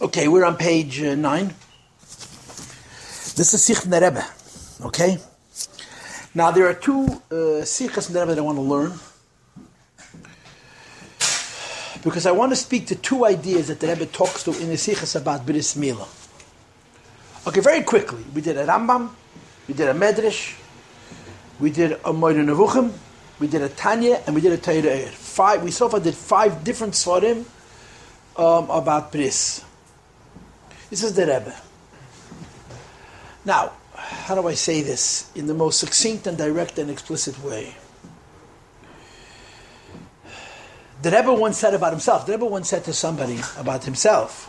Okay, we're on page 9. This is Sikh Rebbe. Okay? Now there are two Sikhs in Rebbe that I want to learn, because I want to speak to two ideas that the Rebbe talks to in the Sikhs about Bris Mila. Okay, very quickly. We did a Rambam, we did a Medrash, we did a Moed Nevuchim, we did a Tanya, and we did a Torah. We so far did 5 different Svarim about Bris. This is the Rebbe. Now, how do I say this in the most succinct and direct and explicit way? The Rebbe once said about himself, the Rebbe once said to somebody about himself,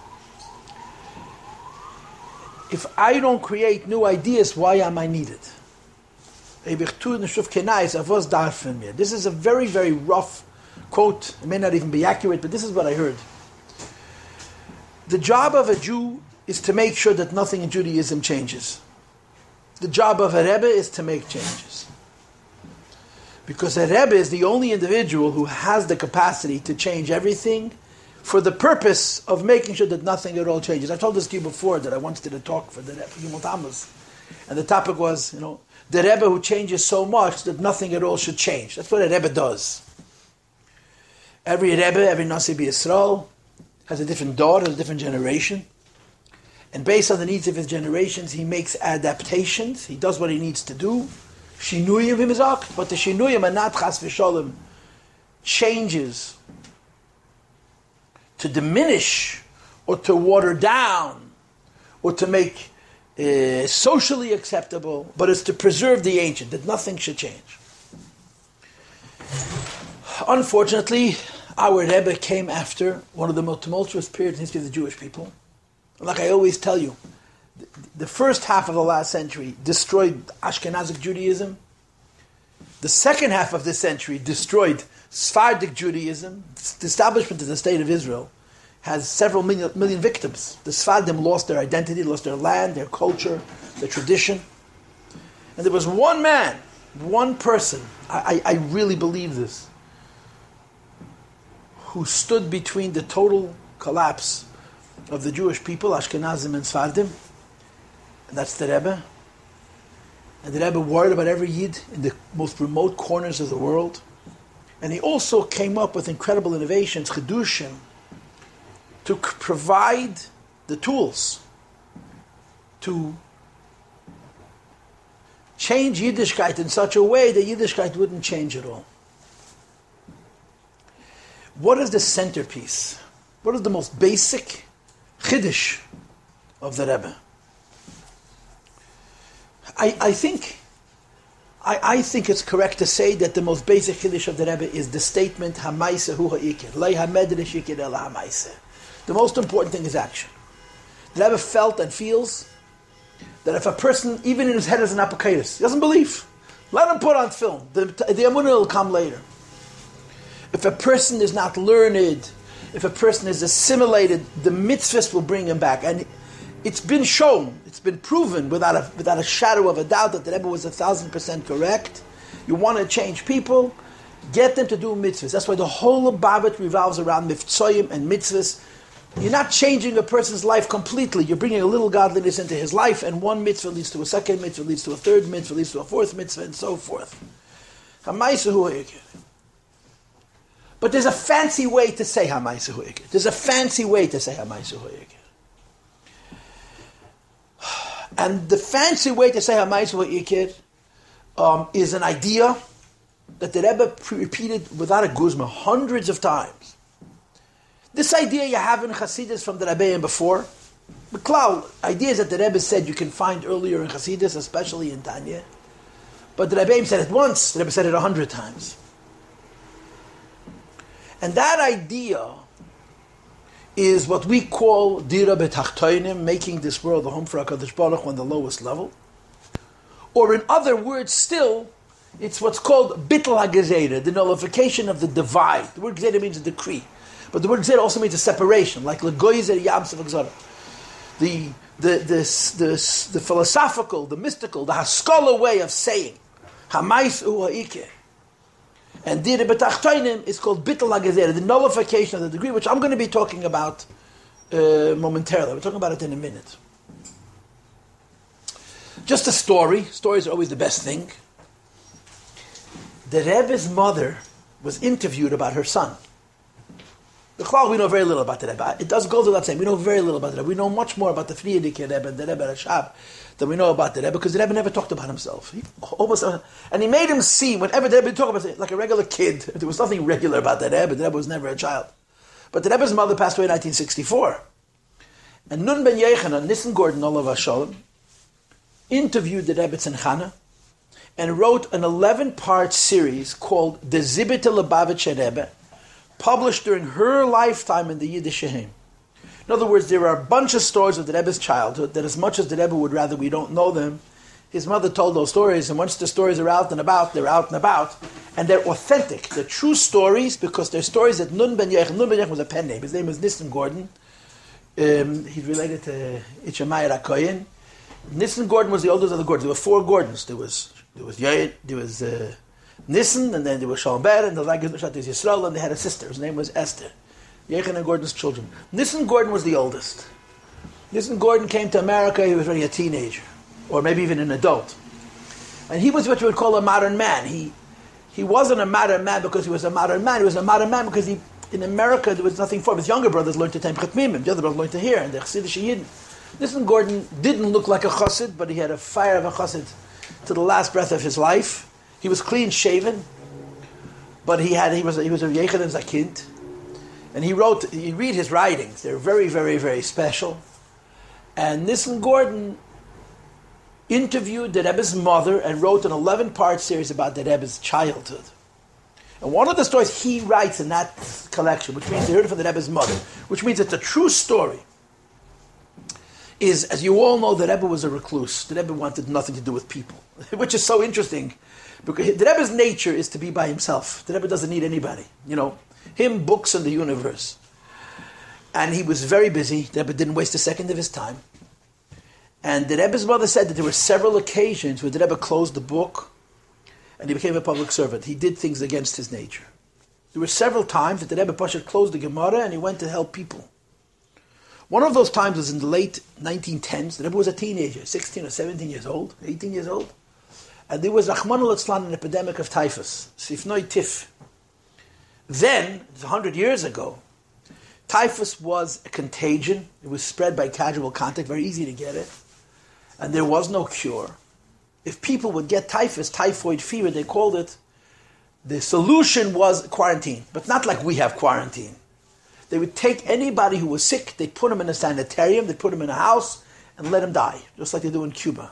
if I don't create new ideas, why am I needed? This is a very, very rough quote. It may not even be accurate, but this is what I heard. The job of a Jew is to make sure that nothing in Judaism changes. The job of a Rebbe is to make changes. Because a Rebbe is the only individual who has the capacity to change everything for the purpose of making sure that nothing at all changes. I told this to you before that I once did a talk for the Rebbe, and the topic was, the Rebbe who changes so much that nothing at all should change. That's what a Rebbe does. Every Rebbe, every Nasi B'Yisrael has a different daughter, a different generation. And based on the needs of his generations, he makes adaptations. He does what he needs to do. Shinuyim himizak, but the shinuyim are not chas v'sholem changes to diminish or to water down or to make socially acceptable, but it's to preserve the ancient, that nothing should change. Unfortunately, our Rebbe came after one of the most tumultuous periods in the history of the Jewish people. Like I always tell you, the first half of the last century destroyed Ashkenazic Judaism. The second half of this century destroyed Sephardic Judaism. The establishment of the State of Israel has several million victims. The Sephardim lost their identity, lost their land, their culture, their tradition. And there was one man, one person, I really believe this, who stood between the total collapse of the Jewish people, Ashkenazim and Sephardim, and that's the Rebbe. And the Rebbe worried about every Yid in the most remote corners of the world. And he also came up with incredible innovations, chedushim, to provide the tools to change Yiddishkeit in such a way that Yiddishkeit wouldn't change at all. What is the centerpiece? What is the most basic chiddush of the Rebbe? I think it's correct to say that the most basic chiddush of the Rebbe is the statement Hamaisa hu ha'ikir, lei hamedrash yikir el hamaisa. The most important thing is action. The Rebbe felt and feels that if a person, even in his head, is an apokaitis, he doesn't believe, let him put on film. The amunah will come later. If a person is not learned, if a person is assimilated, the mitzvahs will bring him back. And it's been shown, it's been proven without a shadow of a doubt that the Rebbe was 1,000% correct. You want to change people, get them to do mitzvahs. That's why the whole of Babit revolves around mitzvahs and mitzvahs. You're not changing a person's life completely. You're bringing a little godliness into his life, and one mitzvah leads to a second mitzvah, leads to a third mitzvah, leads to a fourth mitzvah, and so forth. But there's a fancy way to say Hamaisa hu ikir. There's a fancy way to say Hamaisa hu ikir. And the fancy way to say Hamaisa hu ikir is an idea that the Rebbe repeated without a guzma hundreds of times. This idea you have in Chassidus from the Rebbe and before. B'klal, ideas that the Rebbe said you can find earlier in Chassidus, especially in Tanya. But the Rebbe said it once, the Rebbe said it 100 times. And that idea is what we call דירה בתחתונים, making this world a home for HaKadosh Baruch Hu on the lowest level. Or in other words still, it's what's called ביטול הגזירה, the nullification of the divide. The word gzeira means a decree. But the word gzeira also means a separation, like legoizer yamsav agzara. The philosophical, the mystical, the haskalah way of saying, Hamais hu ha'ikir. And דירה בתחתונים is called ביטול הגזירה, the nullification of the degree, which I'm going to be talking about momentarily. We're talking about it in a minute. Just a story. Stories are always the best thing. The Rebbe's mother was interviewed about her son. We know very little about the Rebbe. It does go without saying. We know very little about the Rebbe. We know much more about the Frierdiker Rebbe and the Rebbe Rashab than we know about the Rebbe, because the Rebbe never talked about himself. And he made him seem, whenever the Rebbe talked about it, like a regular kid. There was nothing regular about the Rebbe. The Rebbe was never a child. But the Rebbe's mother passed away in 1964. And Nun ben Yechanan, Nissen Gordon, Olav Shalom, interviewed the Rebbe Tzimchana and wrote an 11-part series called The Zibite Lubavitcher Rebbe, published during her lifetime in the Yiddish Shehem. In other words, there are a bunch of stories of the Rebbe's childhood that, as much as the Rebbe would rather we don't know them, his mother told those stories, and once the stories are out and about, they're out and about, and they're authentic. They're true stories, because they're stories that Nun ben Yechanan was a pen name. His name was Nissen Gordon. He's related to Itchamayr HaKoyen. Nissen Gordon was the oldest of the Gordons. There were 4 Gordons. There was Nissen, and then there was Shalom Ber, and the Lagos Yisrael, and they had a sister. His name was Esther. Yechanan Gordon's children. Nissen Gordon was the oldest. Nissen Gordon came to America. He was already a teenager, or maybe even an adult. And he was what you would call a modern man. He wasn't a modern man because he was a modern man. He was a modern man because in America there was nothing for him. His younger brothers learned to time Chetmimim. The other brothers learned to hear, and the Chassidish Yidden. Nissen Gordon didn't look like a chassid, but he had a fire of a chassid to the last breath of his life. He was clean shaven, but he was a Yechanan Zakint, and you read his writings. They're very, very, very special. And Nissen Gordon interviewed the Rebbe's mother and wrote an 11-part series about the Rebbe's childhood. And one of the stories he writes in that collection, which means he heard it from the Rebbe's mother, which means it's a true story, is, as you all know, the Rebbe was a recluse. The Rebbe wanted nothing to do with people, which is so interesting, because the Rebbe's nature is to be by himself. The Rebbe doesn't need anybody. Him, books, and the universe. And he was very busy. The Rebbe didn't waste a second of his time. And the Rebbe's mother said that there were several occasions where the Rebbe closed the book and he became a public servant. He did things against his nature. There were several times that the Rebbe Pasha closed the Gemara and he went to help people. One of those times was in the late 1910s. The Rebbe was a teenager, 16 or 17 years old, 18 years old. And there was, Rahman al-Atzlan, an epidemic of typhus, Sifnoi Tif. Then, 100 years ago, typhus was a contagion. It was spread by casual contact, very easy to get it. And there was no cure. If people would get typhus, typhoid fever, they called it, the solution was quarantine. But not like we have quarantine. They would take anybody who was sick, they'd put him in a sanitarium, they'd put him in a house, and let him die, just like they do in Cuba.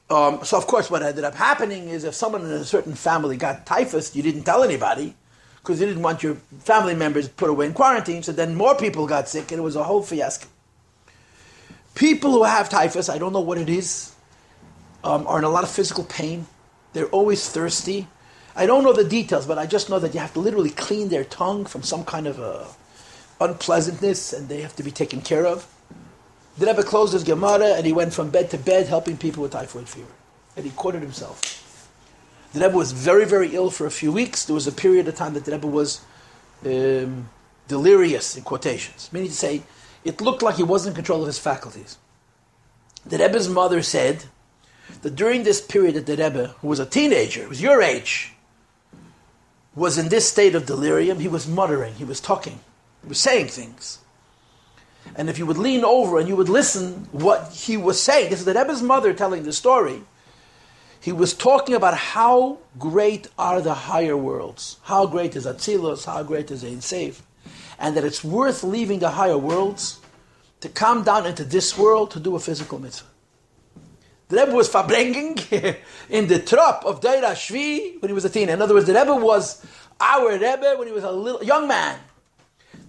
So, of course, what ended up happening is if someone in a certain family got typhus, you didn't tell anybody, because you didn't want your family members put away in quarantine, so then more people got sick, and it was a whole fiasco. People who have typhus, I don't know what it is, are in a lot of physical pain. They're always thirsty. I don't know the details, but I just know that you have to literally clean their tongue from some kind of unpleasantness, and they have to be taken care of. The Rebbe closed his Gemara, and he went from bed to bed helping people with typhoid fever. And he caught it himself. The Rebbe was very, very ill for a few weeks. There was a period of time that the Rebbe was delirious, in quotations. Meaning to say, it looked like he wasn't in control of his faculties. The Rebbe's mother said that during this period that the Rebbe, who was a teenager, who was your age, was in this state of delirium, he was muttering, he was talking, he was saying things. And if you would lean over and you would listen what he was saying, this is the Rebbe's mother telling the story, he was talking about how great are the higher worlds, how great is Atzilus, how great is Ein Sof, and that it's worth leaving the higher worlds to come down into this world to do a physical mitzvah. The Rebbe was verbringing in the trop of דירה Shvi when he was a teen. In other words, the Rebbe was our Rebbe when he was a little young man.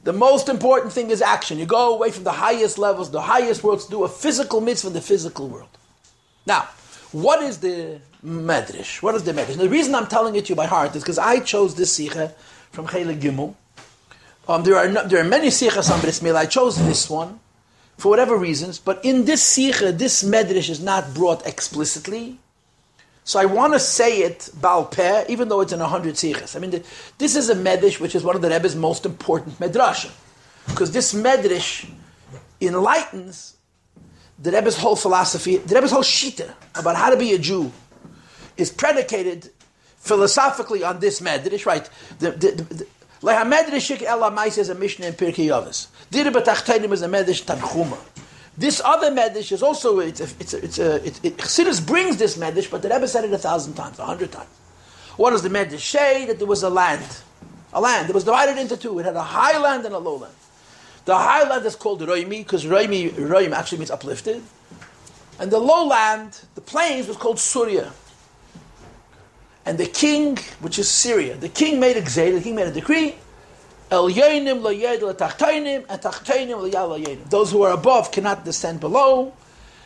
The most important thing is action. You go away from the highest levels, the highest worlds, to do a physical mitzvah in the physical world. Now, what is the medrash? What is the medrash? The reason I'm telling it to you by heart is because I chose this sicha from Chelek Gimel. There are many sichas on Bris Mila. I chose this one for whatever reasons, but in this sicha, this medrash is not brought explicitly. So I want to say it Baal Peh, even though it's in 100 sichas. I mean, this is a medrash which is one of the Rebbe's most important medrashim. because this medrash enlightens the Rebbe's whole philosophy, the Rebbe's whole shita about how to be a Jew is predicated philosophically on this medrash, right? Lecha medrash ela ma'aseh is a mishnah in Pirkei Avos. דירה בתחתונים is a medrash tanchuma. This other medrash is also Chassidus brings this medrash, but the Rebbe said it 1,000 times, 100 times. What does the medrash say? That there was a land that was divided into two. It had a high land and a low land. The high land is called Roimi, because Roim actually means uplifted. And the low land, the plains, was called Surya. And the king, which is Syria, the king made a gzeira, the king made a decree, El Yoinim lo yed le Tachtainim, and Tachtainim lo yal lo Yoinim. Those who are above cannot descend below,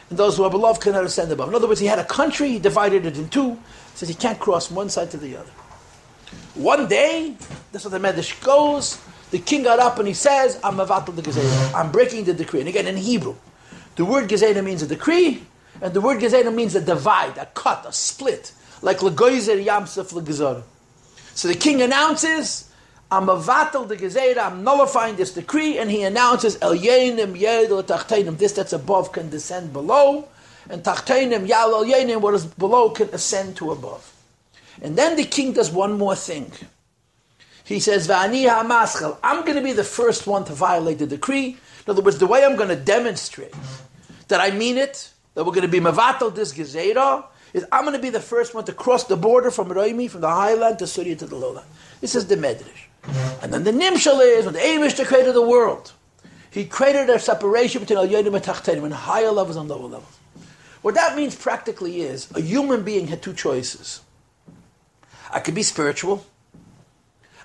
and those who are below cannot descend above. In other words, he had a country, he divided it in two, says he can't cross from one side to the other. One day, that's what the Medrash goes, the king got up and he says, I'm mavatal the gezeidah. I'm breaking the decree. And again, in Hebrew, the word gezeidah means a decree, and the word gezeidah means a divide, a cut, a split, like legoizer yamsef legezor. So the king announces, I'm mavatal the gezeidah, I'm nullifying this decree, and he announces, El yenim yedel tachtainim, this that's above can descend below, and tachtainim yal el yenim, what is below can ascend to above. And then the king does one more thing. He says, V'ani ha'maschel, I'm going to be the first one to violate the decree. In other words, the way I'm going to demonstrate that I mean it, that we're going to be mavatal this gezeidah, is I'm going to be the first one to cross the border from Roimi, from the highland to Surya to the lowland. This is the medrash. And then the nimshal is, when the Eibishter created the world, he created a separation between al-yonim and tachtainim, and higher levels and lower levels. What that means practically is, a human being had two choices. I could be spiritual,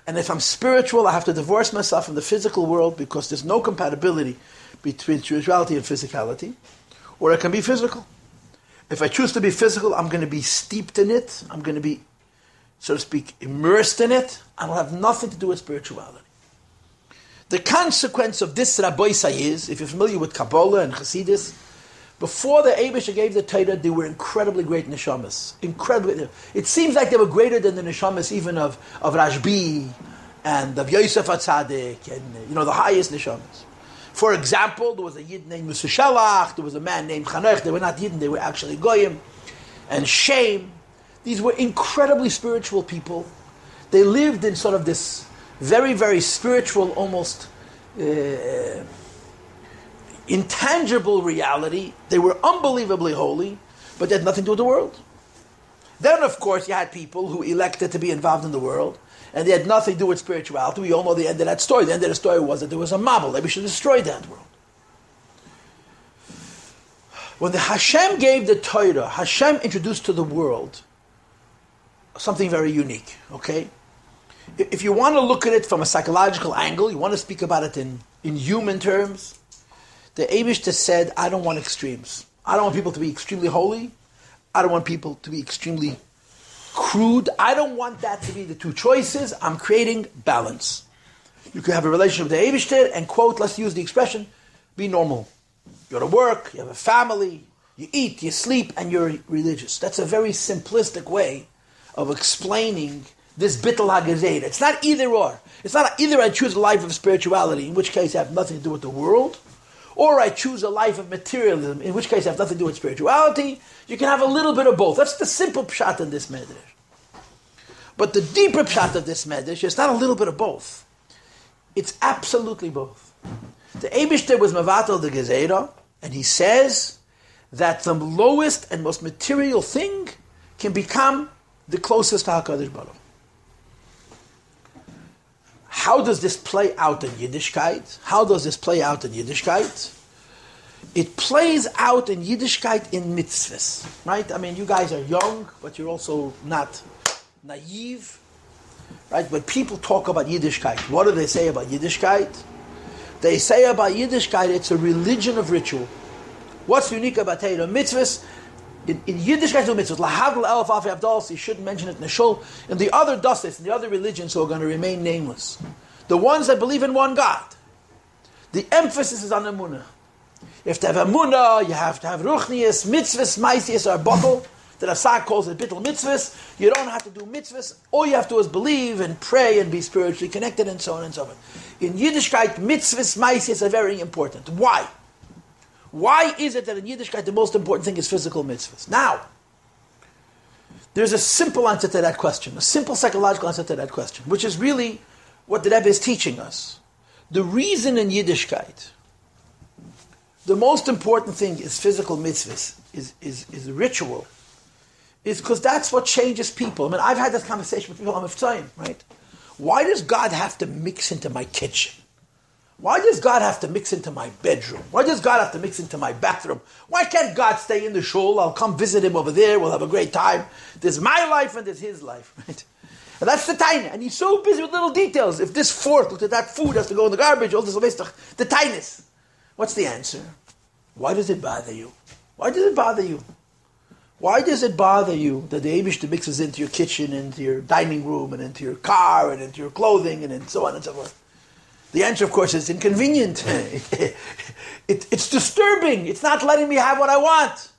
and if I'm spiritual, I have to divorce myself from the physical world because there's no compatibility between spirituality and physicality, or I can be physical. If I choose to be physical, I'm going to be steeped in it, I'm going to be, so to speak, immersed in it, and will have nothing to do with spirituality. The consequence of this Rabbi is, if you're familiar with Kabbalah and Chassidus, before the Eibishter gave the Torah, they were incredibly great neshamas. Incredibly. It seems like they were greater than the neshamas even of Rabbi and of Yosef HaTzadik and the highest neshamas. For example, there was a Yid named Musa, there was a man named Chanoch. They were not Yidden, they were actually Goyim. And Shem. These were incredibly spiritual people. They lived in sort of this very, very spiritual, almost intangible reality. They were unbelievably holy, but they had nothing to do with the world. Then, of course, you had people who elected to be involved in the world, and they had nothing to do with spirituality. We all know the end of that story. The end of the story was that there was a mabul, that we should destroy that world. When the Hashem gave the Torah, Hashem introduced to the world something very unique, okay? If you want to look at it from a psychological angle, you want to speak about it in human terms, the Eibishter said, I don't want extremes. I don't want people to be extremely holy. I don't want people to be extremely crude. I don't want that to be the two choices. I'm creating balance. You can have a relationship with the Eibishter and, quote, let's use the expression, be normal. You go to work, you have a family, you eat, you sleep, and you're religious. That's a very simplistic way of explaining this bittul hagazeda. It's not either or. It's not either I choose a life of spirituality, in which case I have nothing to do with the world, or I choose a life of materialism, in which case I have nothing to do with spirituality. You can have a little bit of both. That's the simple pshat in this medrash. But the deeper pshat of this medrash is not a little bit of both. It's absolutely both. The Eibishter was mavatal the gezeidah, and he says that the lowest and most material thing can become the closest to HaKadosh Baruch. How does this play out in Yiddishkeit? How does this play out in Yiddishkeit? It plays out in Yiddishkeit in mitzvahs, right? I mean, you guys are young, but you're also not naive, right? When people talk about Yiddishkeit, what do they say about Yiddishkeit? They say about Yiddishkeit, it's a religion of ritual. What's unique about Torah? Mitzvahs, in Yiddishkeit, no mitzvahs. Lahadl elf afi avdal, you shouldn't mention it in the shul. In the other dustis, in the other religions who are going to remain nameless, the ones that believe in one God, the emphasis is on emunah. You have to have emunah, you have to have ruchnias, mitzvahs, maisias are bottle. The Rasach calls it bittul mitzvahs. You don't have to do mitzvahs. All you have to do is believe and pray and be spiritually connected and so on and so forth. In Yiddishkeit, mitzvahs, ma'ases are very important. Why? Why is it that in Yiddishkeit the most important thing is physical mitzvahs? Now, there's a simple answer to that question, a simple psychological answer to that question, which is really what the Rebbe is teaching us. The reason in Yiddishkeit the most important thing is physical mitzvahs, is ritual, is because that's what changes people. I mean, I've had this conversation with people on Miftzayim, right? Why does God have to mix into my kitchen? Why does God have to mix into my bedroom? Why does God have to mix into my bathroom? Why can't God stay in the shul? I'll come visit him over there. We'll have a great time. There's my life and there's his life, right? And that's the tiny. And he's so busy with little details. If this fork looked at that food has to go in the garbage, all this the tiniest. What's the answer? Why does it bother you? Why does it bother you? Why does it bother you that the Eibishter mixes into your kitchen, into your dining room, and into your car, and into your clothing, and so on and so forth? The answer, of course, is inconvenient. It's disturbing. It's not letting me have what I want.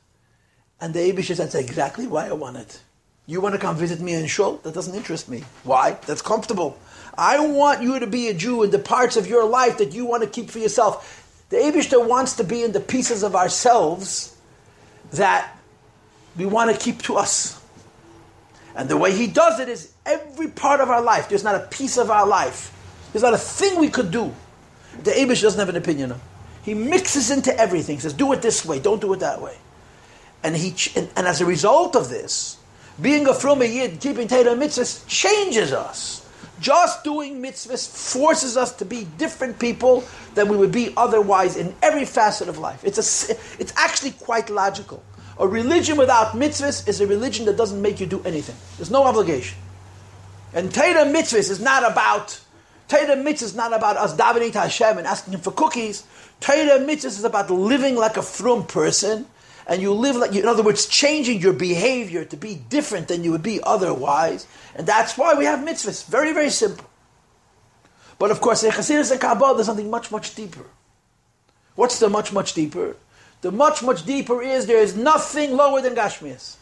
And the Eibishter says, that's exactly why I want it. You want to come visit me in shul? That doesn't interest me. Why? That's comfortable. I want you to be a Jew in the parts of your life that you want to keep for yourself. The Eibishter wants to be in the pieces of ourselves that we want to keep to us. And the way he does it is every part of our life. There's not a piece of our life. There's not a thing we could do. The Eibishter doesn't have an opinion on. He mixes into everything. He says, do it this way, don't do it that way. And as a result of this, being a frum yid, keeping Torah mitzvahs, changes us. Just doing mitzvahs forces us to be different people than we would be otherwise in every facet of life. It's actually quite logical. A religion without mitzvahs is a religion that doesn't make you do anything. There's no obligation. And Torah mitzvahs is not about us davening to Hashem and asking him for cookies. Torah mitzvahs is about living like a frum person, and you live like, in other words, changing your behavior to be different than you would be otherwise. And that's why we have mitzvahs. Very, very simple. But of course, in Chassidus and Kabbalah, there's something much, much deeper. What's the much, much deeper? The much, much deeper is there is nothing lower than Gashmias.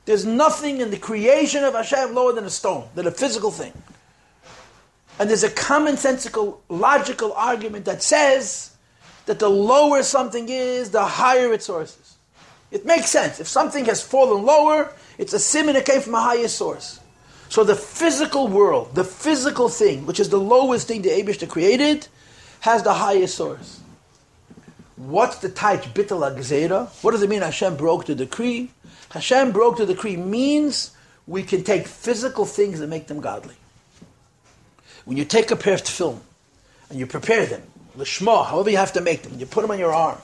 There's nothing in the creation of Hashem lower than a stone, than a physical thing. And there's a commonsensical, logical argument that says that the lower something is, the higher its source is. It makes sense. If something has fallen lower, it's a siman, it came from a higher source. So the physical world, the physical thing, which is the lowest thing the Eibishter created, has the highest source. What's the taich bitul agzera? What does it mean Hashem broke the decree? Hashem broke the decree means we can take physical things and make them godly. When you take a pair of tefillin and you prepare them, lishma, however you have to make them, and you put them on your arm,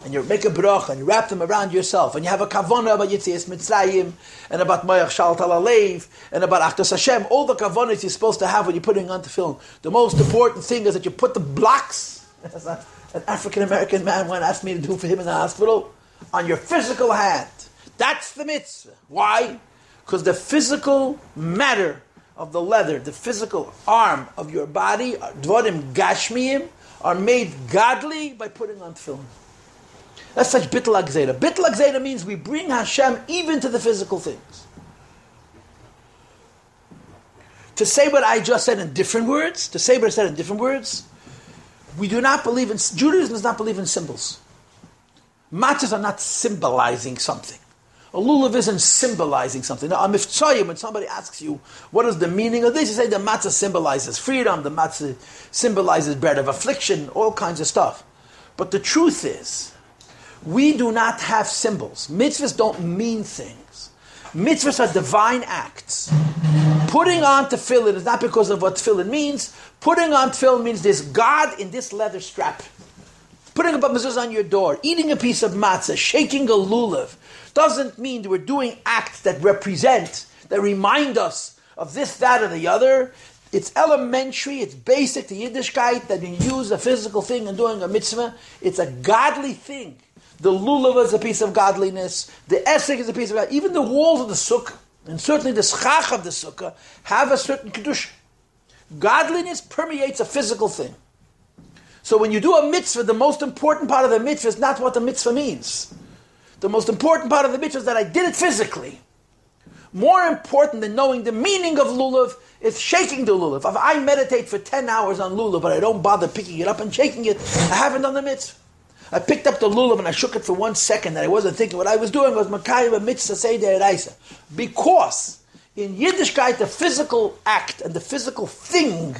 and you make a bracha, and you wrap them around yourself, and you have a kavanah about Yitzias Mitzrayim, and about Mayach Shal Talalev, and about Achdas Hashem, all the kavanas you're supposed to have when you're putting on tefillin. The most important thing is that you put the blocks, as an African-American man once asked me to do for him in the hospital, on your physical hand. That's the mitzvah. Why? Because the physical matter of the leather, the physical arm of your body, dvarim gashmiyim, are made godly by putting on tefillin. That's such bitul agzera. Bitul agzera means we bring Hashem even to the physical things. To say what I just said in different words, we do not believe in, Judaism does not believe in symbols. Matzahs are not symbolizing something. A lulav isn't symbolizing something. Now, a miftzayim, when somebody asks you, what is the meaning of this? You say the matzah symbolizes freedom, the matzah symbolizes bread of affliction, all kinds of stuff. But the truth is, we do not have symbols. Mitzvahs don't mean things. Mitzvahs are divine acts. Putting on tefillin is not because of what tefillin means. Putting on tefillin means there's God in this leather strap. Putting a mezuzah on your door, eating a piece of matzah, shaking a lulav, doesn't mean that we're doing acts that represent, that remind us of this, that, or the other. It's elementary, it's basic to Yiddishkeit that you use a physical thing and doing a mitzvah. It's a godly thing. The lulav is a piece of godliness. The esek is a piece of godliness. Even the walls of the sukkah, and certainly the schach of the sukkah, have a certain kedusha. Godliness permeates a physical thing. So when you do a mitzvah, the most important part of the mitzvah is not what the mitzvah means. The most important part of the mitzvah is that I did it physically. More important than knowing the meaning of lulav is shaking the lulav. If I meditate for 10 hours on lulav, but I don't bother picking it up and shaking it, I haven't done the mitzvah. I picked up the lulav and I shook it for 1 second, and I wasn't thinking. What I was doing was makayim a mitzvah seder eraisa. Because in Yiddishkeit, the physical act and the physical thing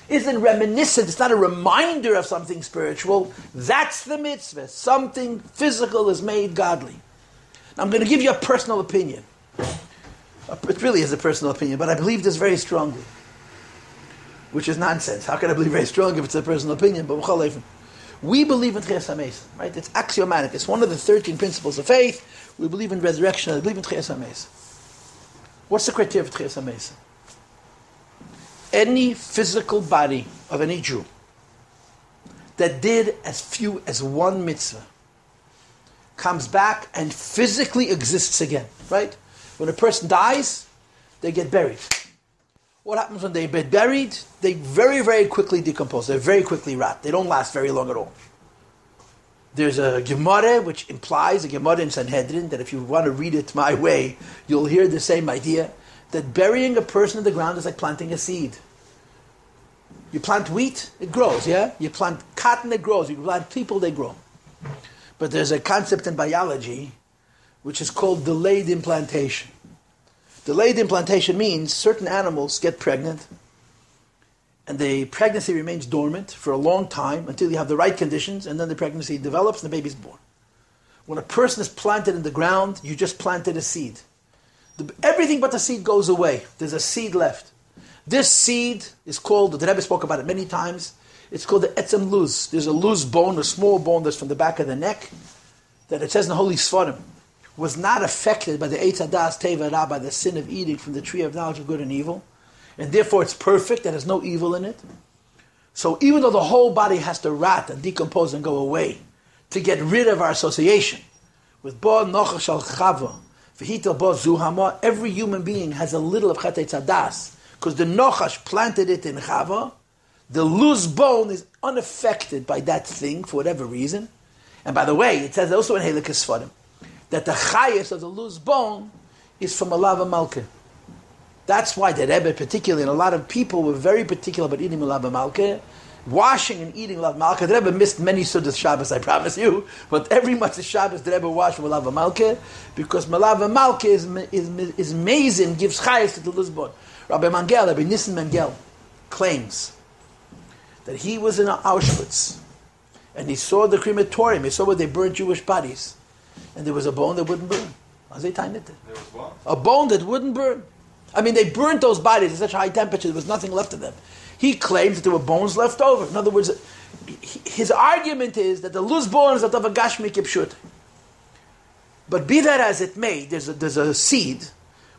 isn't reminiscent. It's not a reminder of something spiritual. That's the mitzvah. Something physical is made godly. Now, I'm going to give you a personal opinion. It really is a personal opinion, but I believe this very strongly, which is nonsense. How can I believe very strongly if it's a personal opinion? But we believe in Tchias HaMesim, right? It's axiomatic. It's one of the 13 principles of faith. We believe in resurrection. I believe in Tchias HaMesim. What's the criteria for Tchias HaMesim? Any physical body of any Jew that did as few as one mitzvah comes back and physically exists again, right? When a person dies, they get buried. What happens when they get buried? They very, very quickly decompose. They very quickly rot. They don't last very long at all. There's a Gemara which implies, a Gemara in Sanhedrin, that if you want to read it my way, you'll hear the same idea, that burying a person in the ground is like planting a seed. You plant wheat, it grows, yeah? You plant cotton, it grows. You plant people, they grow. But there's a concept in biology which is called delayed implantation. Delayed implantation means certain animals get pregnant and the pregnancy remains dormant for a long time until you have the right conditions, and then the pregnancy develops and the baby's born. When a person is planted in the ground, you just planted a seed. Everything but the seed goes away. There's a seed left. This seed is called, the Rabbi spoke about it many times, it's called the etzem luz. There's a luz bone, a small bone that's from the back of the neck, that it says in the Holy Sfarim, was not affected by the Eitz Hadas Teva Ra, by the sin of eating from the tree of knowledge of good and evil, and therefore it's perfect, and there's no evil in it. So even though the whole body has to rot and decompose and go away, to get rid of our association with Bo Nocha Shal Chava, V'hitel Bo Zuhama, every human being has a little of Chet Eitz Hadas, because the Nochash planted it in Chava. The loose bone is unaffected by that thing for whatever reason. And by the way, it says also in Helek Sfarim that the chayas of the loose bone is from a lava malke. That's why the Rebbe, particularly, and a lot of people were very particular about eating lava malke, washing and eating lava malke. The Rebbe missed many Sudas Shabbos, I promise you, but every Matzah Shabbos the Rebbe washed with lava malke, because lava malke is amazing, gives chayas to the loose bone. Rabbi Nissen Mengel, claims that he was in Auschwitz and he saw the crematorium, he saw where they burned Jewish bodies, and there was a bone that wouldn't burn. There was what? A bone that wouldn't burn. I mean, they burnt those bodies at such a high temperature, there was nothing left of them. He claims that there were bones left over. In other words, his argument is that the loose bones are of a gashmi kipshut. But be that as it may, there's a seed.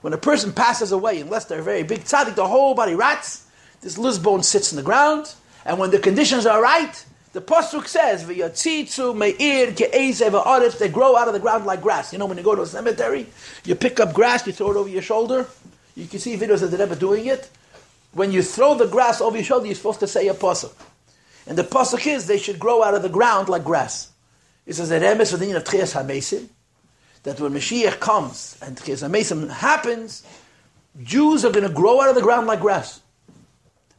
When a person passes away, unless they're very big tzaddik, the whole body rots. This loose bone sits in the ground, and when the conditions are right, the pasuk says, "V'yatzitzu me'ir ke'ezeh v'aretz." They grow out of the ground like grass. You know, when you go to a cemetery, you pick up grass, you throw it over your shoulder. You can see videos of the Rebbe doing it. When you throw the grass over your shoulder, you're supposed to say a pasuk, and the pasuk is they should grow out of the ground like grass. It says the Rebbe is for the of Tchias HaMesim, that when Mashiach comes and Tchias HaMesim happens, Jews are going to grow out of the ground like grass.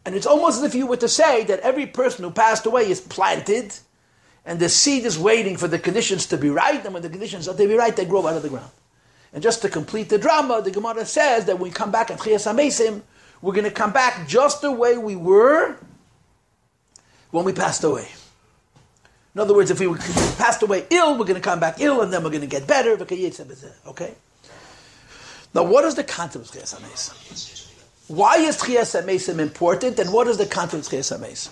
And it's almost as if you were to say that every person who passed away is planted, and the seed is waiting for the conditions to be right, and when the conditions are to be right, they grow out of the ground. And just to complete the drama, the Gemara says that when we come back at Tchias HaMesim, we're going to come back just the way we were when we passed away. In other words, if we passed away ill, we're going to come back ill, and then we're going to get better. Okay? Now, what is the concept of Tchias HaMesim? Why is Tchias HaMesim important, and what is the concept of Tchias HaMesim?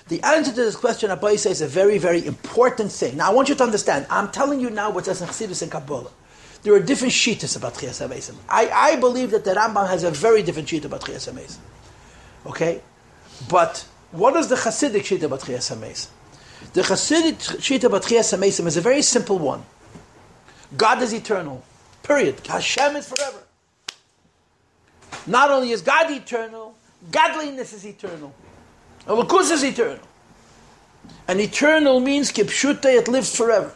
The answer to this question, Rabbi says, is a very, very important thing. Now, I want you to understand. I'm telling you now what's in Chassidus and Kabbalah. There are different shittas about Tchias HaMesim. I believe that the Rambam has a very different shita about Tchias HaMesim. Okay? But what is the Chassidic shita about Tchias HaMesim? The Chassidic shita about Tchias HaMesim is a very simple one. God is eternal. Period. Hashem is forever. Not only is God eternal, godliness is eternal. Elokus is eternal. And eternal means kipshute, it lives forever.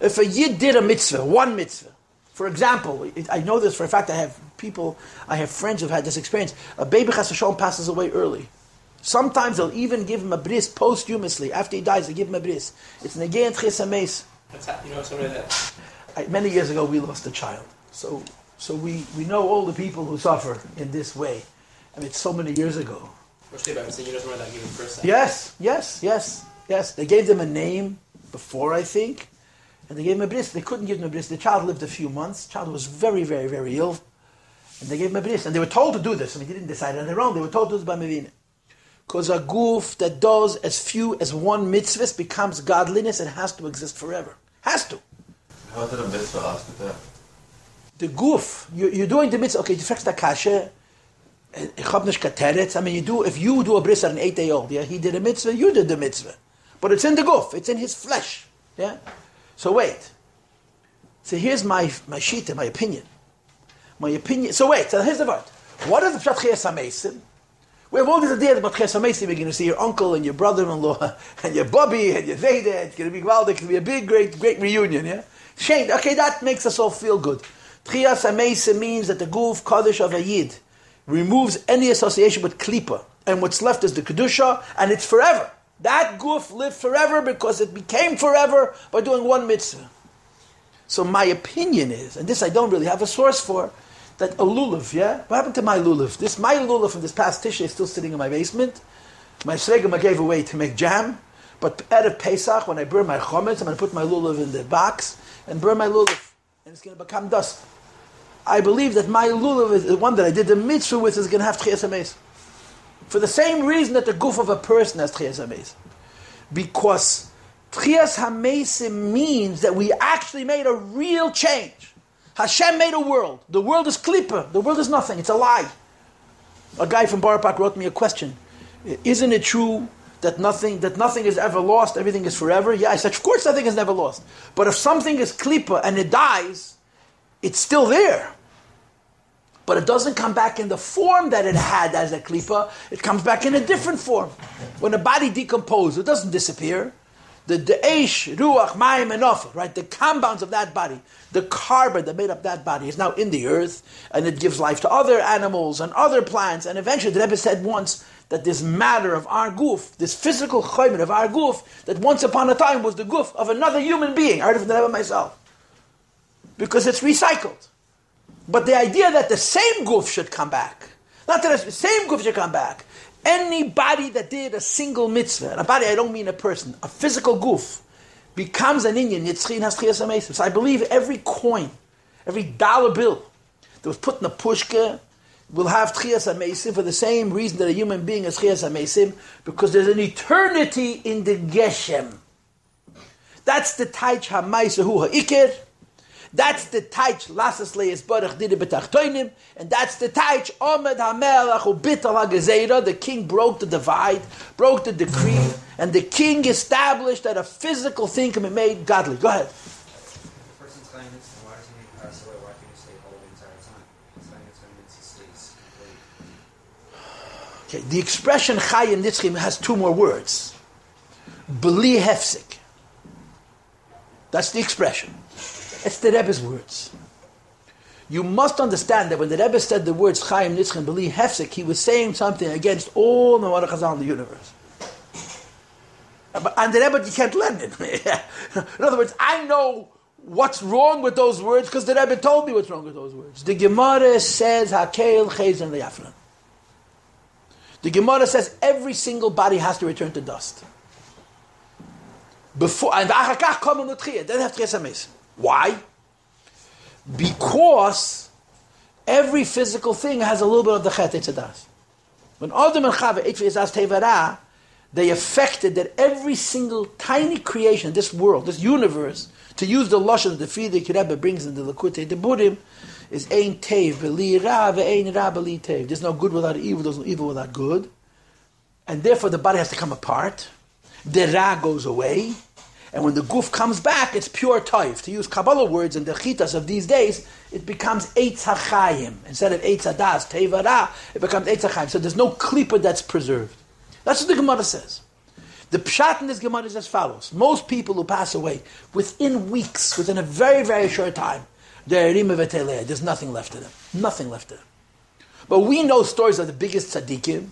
If a Yid did a mitzvah, one mitzvah, For example, I know this for a fact. I have friends who've had this experience. A baby chas v'sholom passes away early. Sometimes they'll even give him a bris posthumously. After he dies, they give him a bris. It's negei and tchias hameis. Somebody that. Many years ago, we lost a child. So we know all the people who suffer in this way. I mean, it's so many years ago. Yes. They gave them a name before, I think. And they gave him a bris. They couldn't give him a bris. The child lived a few months. The child was very, very, very ill. And they gave him a bris. And they were told to do this. I mean, they didn't decide on their own. They were told to do this by Mevina. Because a goof that does as few as one mitzvah becomes godliness and has to exist forever. Has to. How did a mitzvah ask for that? The goof, you're doing the mitzvah. Okay, the first kasha. I mean, if you do a bris at an 8-day-old, yeah, he did a mitzvah, you did the mitzvah. But it's in the goof, it's in his flesh. Yeah? So wait. So here's my shita, my opinion. So wait, so here's the word. What is the Pshat Chiyas HaMeisim? We have all these ideas about Chiyas HaMeisim. You're going to see your uncle and your brother-in-law and your Bobby and your Zayda. It's going to be wild. It's going to be a big, great reunion. Yeah? Shane, okay, that makes us all feel good. Chiyas HaMeisim means that the goof, Kaddish of a Yid, removes any association with klipa. And what's left is the Kedusha, and it's forever. That goof lived forever because it became forever by doing one mitzvah. So my opinion is, and this I don't really have a source for, that a lulav, yeah? What happened to my lulav? My lulav from this past Tisha is still sitting in my basement. My sregema gave away to make jam. But at of Pesach, when I burn my chometz, I'm going to put my lulav in the box and burn my lulav. And it's going to become dust. I believe that my lulav is the one that I did the mitzvah with is going to have tchias hameis. For the same reason that the goof of a person has tchias hameis. Because tchias hameis means that we actually made a real change. Hashem made a world. The world is klipa. The world is nothing. It's a lie. A guy from Barapak wrote me a question. Isn't it true that nothing is ever lost, everything is forever? Yeah, I said, of course nothing is never lost. But if something is klipa and it dies, it's still there. But it doesn't come back in the form that it had as a klipa. It comes back in a different form. When a body decomposes, it doesn't disappear. The eish, ruach, mayim, and ofer, right? The compounds of that body, the carbon that made up that body is now in the earth, and it gives life to other animals and other plants. And eventually, the Rebbe said once that this matter of our goof, this physical chaymin of our goof, that once upon a time was the goof of another human being. I heard it from the Rebbe myself. Because it's recycled. But the idea that the same goof should come back, not that the same goof should come back, anybody that did a single mitzvah, and a body I don't mean a person, a physical goof, becomes an Inyan, Yitzchim has Chiyas HaMeisim. So I believe every coin, every dollar bill that was put in a pushka will have Chiyas HaMeisim for the same reason that a human being has Chiyas HaMeisim, because there's an eternity in the Geshem. That's the Taich HaMaisa Hu HaIker. That's the taich lasas leis barach דירה בתחתונים, and that's the taich omed hamelach ubitul הגזירה. The king broke the divide, broke the decree, and the king established that a physical thing can be made godly. Go ahead. The person's claiming it, and why does he need to pass away? Why can't he stay whole the entire time? He's claiming it's when he stays complete. Okay, the expression chayim nitzchim has two more words. Bli hefsik. That's the expression. It's the Rebbe's words. You must understand that when the Rebbe said the words Chaim Nitzchim B'li Hefsek, he was saying something against all the Marach Chazal in the universe. And the Rebbe, you can't learn it. In other words, I know what's wrong with those words because the Rebbe told me what's wrong with those words. The Gemara says Hakeil Chayzan Le'afran. The Gemara says every single body has to return to dust. Before and Achakach Komel Nutchiyah, then have Tchias HaMeisim. Why? Because every physical thing has a little bit of the chet etzadas. When Adam and Chava ate v'yizaz tevara, they affected that every single tiny creation, this world, this universe, to use the lashon that the Frierdiker Rebbe brings in the Likutei Deburim, is ein tev b'li ra ve'ein ra b'li tev. There's no good without evil, there's no evil without good. And therefore the body has to come apart. The ra goes away. And when the goof comes back, it's pure toiv. To use Kabbalah words and the chitas of these days, it becomes eitz hachayim. Instead of eitz hadas, tevara, it becomes eitz hachayim. So there's no klipa that's preserved. That's what the Gemara says. The pshat in this Gemara is as follows. Most people who pass away, within weeks, within a very, very short time, There's nothing left of them. Nothing left of them. But we know stories of the biggest tzaddikim,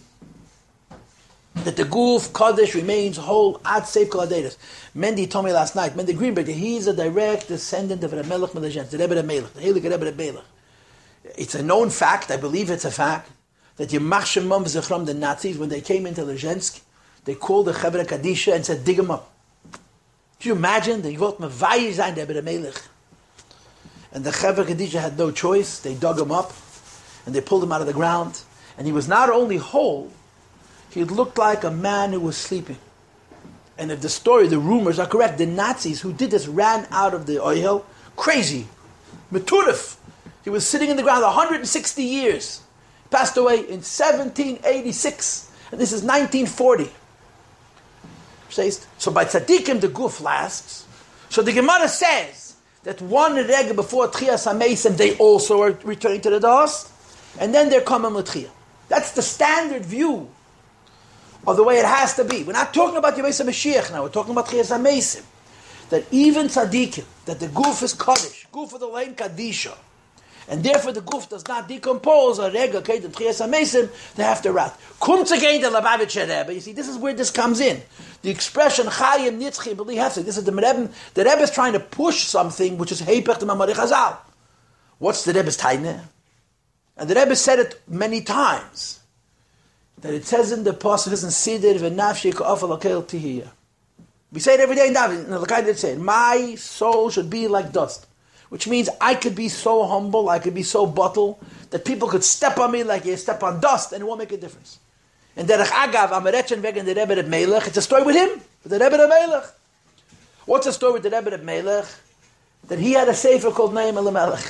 that the guf kodesh remains whole ad seif kol haderos. Mendy told me last night, Mendy Greenberg, that he's a direct descendant of the Melech Melech, the Rebbe Melech, the Heilige Rebbe Melech. It's a known fact, I believe it's a fact, that Yemach Shemam V'Zichram, the Nazis, when they came into Lezhensk, they called the Chevra Kadisha and said, dig him up. Can you imagine? They wrote Mavai Zayin Rebbe Melech. And the Chevra Kadisha had no choice. They dug him up and they pulled him out of the ground. And he was not only whole, he looked like a man who was sleeping. And if the story, the rumors are correct, the Nazis who did this ran out of the oil, crazy, meturif. He was sitting in the ground 160 years. He passed away in 1786. And this is 1940. So by tzaddikim, the guf lasts. So the Gemara says that one reg before Tchias HaMeisim, they also are returning to the dust. And then they're coming with Tchiyah. That's the standard view of the way it has to be. We're not talking about Yemei Mashiach now. We're talking about Tchias HaMeisim. That even tzaddikim, that the guf is Kaddish, guf of the Lein Kadisha, and therefore the guf does not decompose, a rega, okay, the Tchias HaMeisim, they have to rat. Comes again the Lubavitcher Rebbe. You see, this is where this comes in. The expression Chayim Nitzchi B'li Hefsek. This is the Rebbe. The Rebbe is trying to push something which is Heipech to Mamari Chazal. What's the Rebbe's taineh? And the Rebbe said it many times. That it says in the Parshas and Siddur v'nafshi ka'afal akel tihiyah. We say it every day in David. The Lecha did say it. My soul should be like dust. Which means I could be so humble, I could be so bottle, that people could step on me like you step on dust and it won't make a difference. And Derech Agav, Amaretchen Wegen the Rebbe of Melech, it's a story with him, with the Rebbe of Melech. What's the story with the Rebbe of Melech? That he had a sefer called Neim El Melech.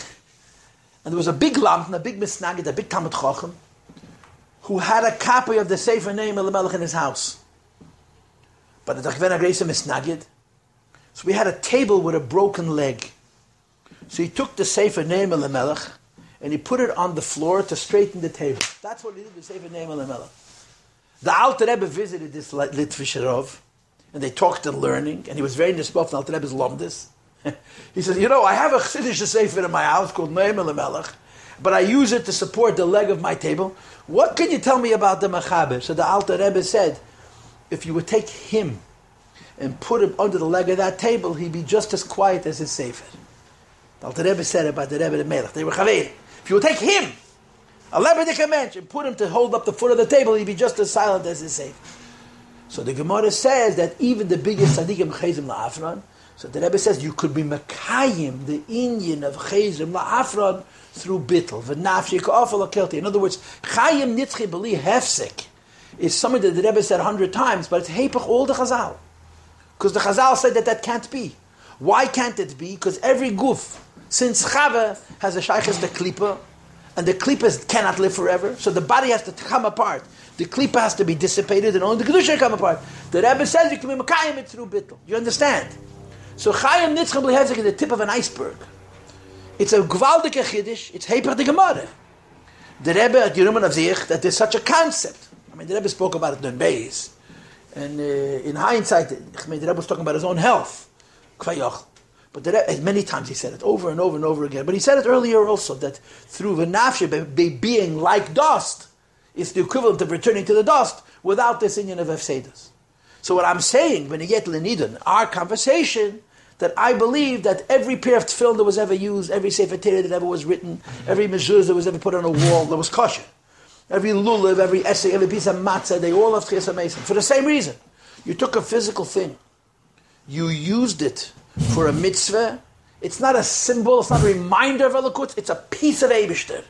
And there was a big lamp, a big misnagid, a big Talmud Chacham, who had a copy of the sefer Neim El Melech in his house. But the Dachven HaGreisa misnagid. So we had a table with a broken leg. So he took the sefer Neim El Melech and he put it on the floor to straighten the table. That's what he did with sefer Neim El Melech. The Alter Rebbe visited this Litvisher Rov, and they talked and learning, and he was very nisbaf in Alter Rebbe's lomdus. He said, you know, I have a Chiddush sefer in my house called Neim El Melech, but I use it to support the leg of my table. What can you tell me about the Mechaber? So the Alter Rebbe said, if you would take him and put him under the leg of that table, he'd be just as quiet as his sefer. The Alter Rebbe said about the Rebbe of Melech. They were chaverim. If you would take him, a Lebedik mensch, and put him to hold up the foot of the table, he'd be just as silent as his sefer. So the Gemara says that even the biggest tzaddikim chayzim la'afron, so the Rebbe says you could be mekayim, the inyan of chayzim la'afron, through bittul. V'nafshi ka'afal akelti. In other words, chayim nitzchi b'li hefsek is something that the Rebbe said 100 times, but it's heipach all the Chazal. Because the Chazal said that can't be. Why can't it be? Because every guf, since Chava has a shaykhis the klipa, and the klipa cannot live forever, so the body has to come apart. The klipa has to be dissipated, and only the kedusha come apart. The Rebbe says you can be mekayim it through bittul. You understand? So chayim nitzchem b'lehevzik is the tip of an iceberg. It's a gvaldike chiddush. It's heipach the Gemara. The Rebbe at Yeruman of Zich that there's such a concept. I mean, the Rebbe spoke about it in Beis, and in hindsight, the Rebbe was talking about his own health. But many times he said it over and over and over again. But he said it earlier also, that through v'nafshi, being like dust, is the equivalent of returning to the dust without this union of Efsedas. So what I'm saying, when you get Lenidon, our conversation, that I believe that every pair of tefillin that was ever used, every sefer Torah that ever was written, every mezuzah that was ever put on a wall that was kosher, every lulav, every essay, every piece of matzah, they all have Tchias HaMeisim. For the same reason. You took a physical thing, you used it for a mitzvah. It's not a symbol, it's not a reminder of Elokut, it's a piece of Eibishter.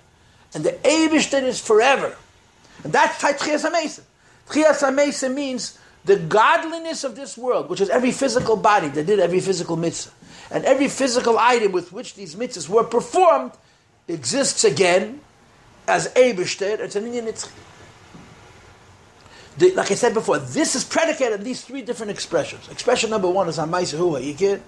And the Eibishter is forever. And that's Tchias HaMeisim. Tchias HaMeisim means the godliness of this world, which is every physical body that did every physical mitzvah. And every physical item with which these mitzvahs were performed exists again as Eibishter. It's an Inyan Nitzchi. Like I said before, this is predicated on these three different expressions. Expression number one is Hamaisa Hu Ha'ikir.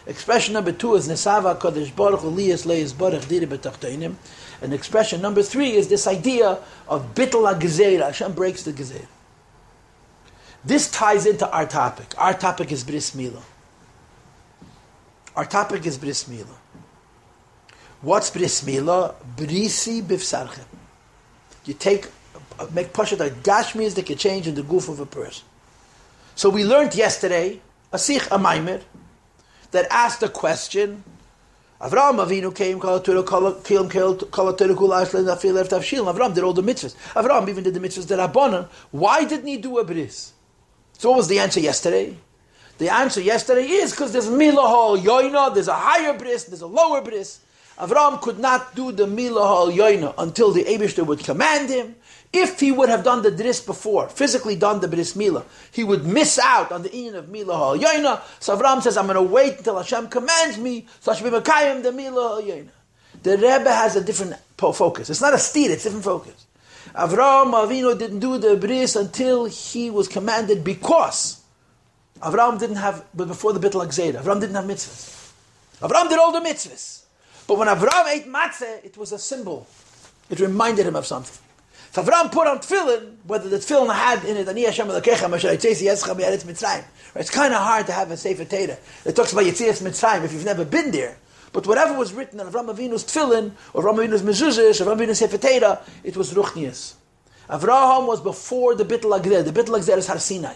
Expression number two is Nesava Kodesh Baruch Uliyas Leis Baruch דירה בתחתונים. And expression number three is this idea of Bittul הגזירה. Hashem breaks the Gezerah. This ties into our topic. Our topic is Bris Mila. Our topic is Bris Mila. What's Bris Mila? Brisi bifsarchem. You make pashat a gashmi that can change in the goof of a person. So we learned yesterday a maimer that asked the question. Avrohom Avinu came, Avrohom did all the mitzvahs. Avrohom even did the mitzvahs that Rabbanan. Why didn't he do a bris? So what was the answer yesterday? The answer yesterday is because there's milahol yoina, there's a higher bris, there's a lower bris. Avrohom could not do the milahol yoina until the Eibishter would command him. If he would have done the bris before, physically done the bris mila, he would miss out on the inyan of milahol yoina. So Avrohom says, I'm going to wait until Hashem commands me, so I should be mekayim the milahol yoina. The Rebbe has a different focus. It's not a steer, it's a different focus. Avrohom Avinu didn't do the bris until he was commanded because Avrohom didn't have, but before the bittul agzira, Avrohom didn't have mitzvahs. Avrohom did all the mitzvahs. But when Avrohom ate matzah, it was a symbol. It reminded him of something. If Avrohom put on tefillin, whether the tefillin had in it, Ani Hashem Lecha, Masher Yitzesi Yetzcha B'Eretz Mitzrayim. It's kind of hard to have a Sefer Torah that talks about Yetzias Mitzrayim if you've never been there. But whatever was written in Avrohom Avinu's tefillin, or Avrohom Avinu's mezuzah, or Avrohom Avinu's Sefer Torah, it was ruchnius. Avrohom was before the bittul agzira. The bittul agzira is Har Sinai.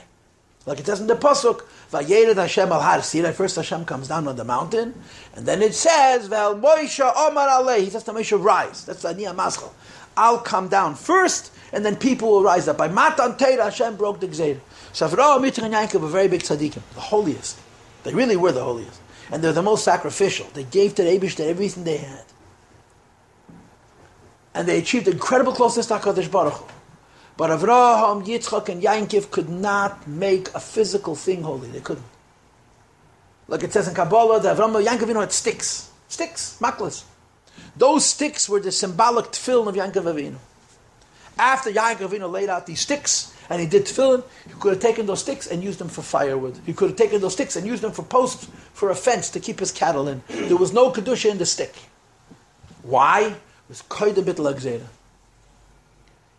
Like it says in the pasuk, Vayered Hashem al Har Sinai. First Hashem comes down on the mountain, and then it says, Vel Moshe Omar Alei. He says to Moshe, rise. That's the Aniyah Maschal. I'll come down first, and then people will rise up. By Matan Torah, Hashem broke the Gzeira. So Avrohom, Yitzchak, and Yaakov were very big tzaddikim, the holiest. They really were the holiest, and they're the most sacrificial. They gave to the Eibishter everything they had, and they achieved incredible closeness to HaKadosh Baruch Hu. But Avrohom, Yitzchak, and Yaakov could not make a physical thing holy. They couldn't. Like it says in Kabbalah, that Avrohom and Yaakov had sticks, maklas. Those sticks were the symbolic tefillin of Yaakov Avinu. After Yaakov Avinu laid out these sticks and he did tefillin, he could have taken those sticks and used them for firewood. He could have taken those sticks and used them for posts for a fence to keep his cattle in. There was no kedusha in the stick. Why? It was koydem bittul agzira.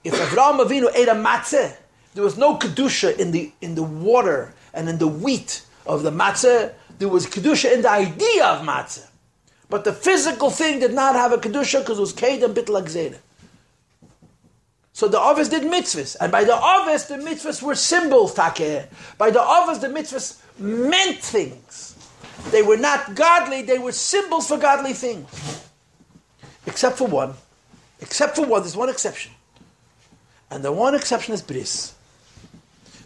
If Avrohom Avinu ate a matzah, there was no kedusha in the water and in the wheat of the matzah. There was kedusha in the idea of matzah. But the physical thing did not have a kedusha because it was koydem bittul agzira. So the Avos did mitzvahs. And by the Avos, the mitzvahs were symbols, takeh. By the Avos, the mitzvahs meant things. They were not godly, they were symbols for godly things. Except for one. There's one exception. And the one exception is bris.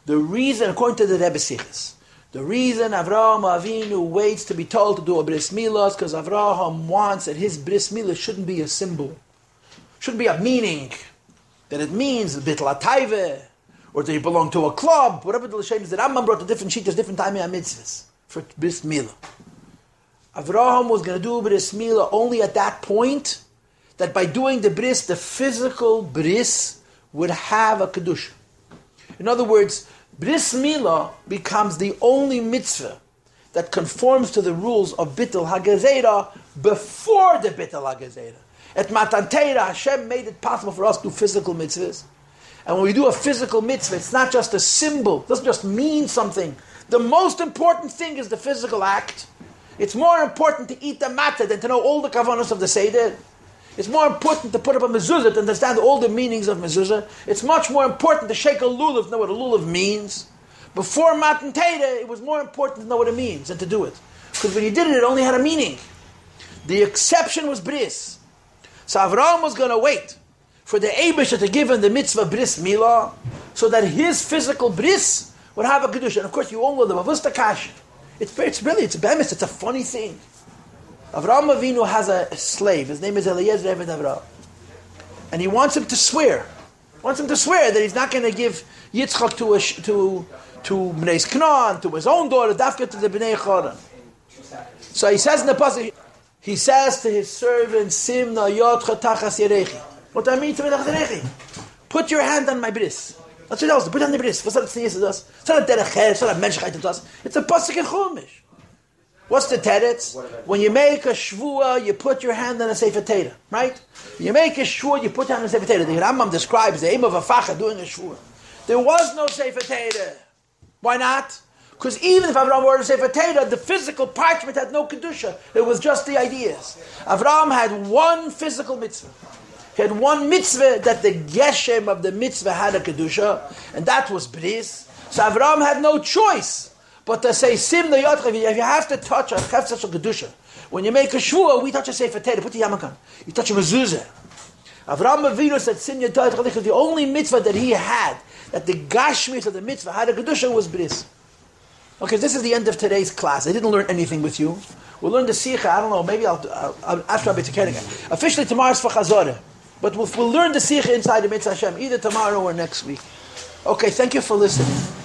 The reason, according to the Rebbe Sichos, the reason Avrohom Avinu waits to be told to do a Bris Mila is because Avrohom wants that his Bris Mila shouldn't be a symbol. Shouldn't be a meaning. That it means bittul atayve, or that you belong to a club, whatever the L'shem is. The Rambam brought a different sheet, there's different timing mitzvahs for Bris Mila. Avrohom was going to do Bris Mila only at that point, that by doing the bris, the physical bris would have a kedusha. In other words, Bris Mila becomes the only mitzvah that conforms to the rules of Bittul HaGazera before the Bittul HaGazera. At Matan Torah, Hashem made it possible for us to do physical mitzvahs. And when we do a physical mitzvah, it's not just a symbol. It doesn't just mean something. The most important thing is the physical act. It's more important to eat the matzah than to know all the kavanos of the Seder. It's more important to put up a mezuzah to understand all the meanings of mezuzah. It's much more important to shake a lulav to know what a lulav means. Before Matan Torah, it was more important to know what it means than to do it. Because when you did it, it only had a meaning. The exception was bris. So Avrohom was going to wait for the Eibishter to give him the mitzvah Bris Mila, so that his physical bris would have a kedusha. And of course, you all know the Mavusta Kash. It's a bemis. It's a funny thing. Avrohom Avinu has a slave. His name is Eliezer Eved Avraham, and he wants him to swear. That he's not going to give Yitzchak to Bnei Knan, to his own daughter, Dafka to the Bnei Choran. So he says in the pasuk, he says to his servant, Simna Yotcha Tachas Yerechi. What do I mean to Tachas Yerechi? Put your hand on my bris. That's what else. Put on the bris. What's that tznius to us? It's not a derech, it's not a menschheit to us. It's a pasuk in Chumash. What's the teretz? When you make a shvua, you put your hand on a sefer Torah, right? When you make a shvua, you put your hand on a sefer Torah. The Rambam describes the aim of a facha doing a shvua. There was no sefer Torah. Why not? Because even if Avrohom were to say Torah, the physical parchment had no kedusha. It was just the ideas. Avrohom had one physical mitzvah. He had one mitzvah that the geshem of the mitzvah had a kedusha, and that was bris. So Avrohom had no choice but to say simna yotchav. If you have to touch a chefetz kedusha, when you make a shvua, we touch a sefer Torah. Put the yamakan. You touch a mezuzah. Avrohom Avinu said simna yotchav. The only mitzvah that he had, that the gashmis of the mitzvah had a kedusha, was bris. Okay, this is the end of today's class. I didn't learn anything with you. We'll learn the sikha. I don't know. Maybe I'll ask Rabbi to again. Officially tomorrow is for chazorah, but we'll learn the sikha inside the mitzvah Hashem either tomorrow or next week. Okay, thank you for listening.